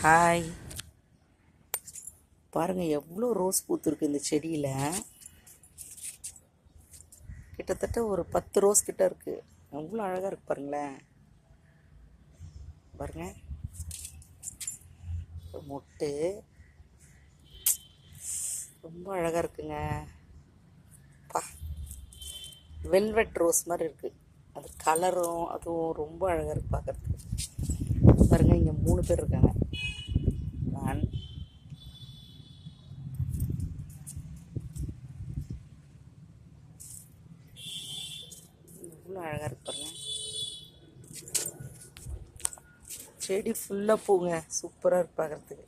Hi, பாருங்கள் எவ்வளோ rose பூத்துருக்கு இந்த செடியில். கிட்டத்தட்ட ஒரு 10 ரோஸ் கிட்ட இருக்குது. எவ்வளோ அழகாக இருக்குது பாருங்களேன். பாருங்க, மொட்டு ரொம்ப அழகாக இருக்குங்க. பா, வெல்வெட் ரோஸ் மாதிரி இருக்குது. அது கலரும் அதுவும் ரொம்ப அழகாக இருக்குது பார்க்குறதுக்கு. பாருங்கள், இங்கே 3 பேர் இருக்காங்க. நான் எவ்வளோ அழகாக இருக்கு பாருங்க. செடி ஃபுல்லாக பூங்க, சூப்பராக இருக்கு பார்க்குறதுக்கு.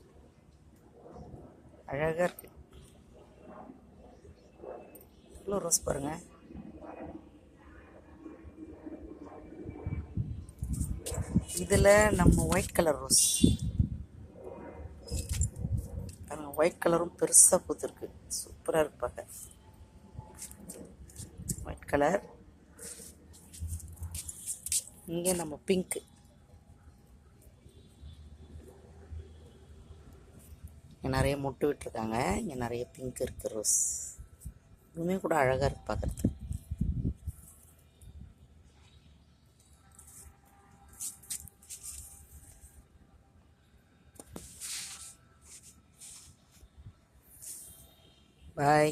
அழகாக இருக்கு. இவ்வளோ ரோஸ் பாருங்க. இதில் நம்ம ஒயிட் கலர் ரோஸ் பாருங்க, ஒயிட் கலரும் பெருசாக பூத்துருக்கு. சூப்பராக இருக்கு பார்க்க. White colour. இங்கே நம்ம பிங்க்கு. இங்கே நிறைய மொட்டு விட்டுருக்காங்க. இங்கே நிறைய பிங்க் இருக்குது ரோஸ். இதுவுமே கூட அழகாக இருக்குது பார்க்குறதுக்கு. பாய்.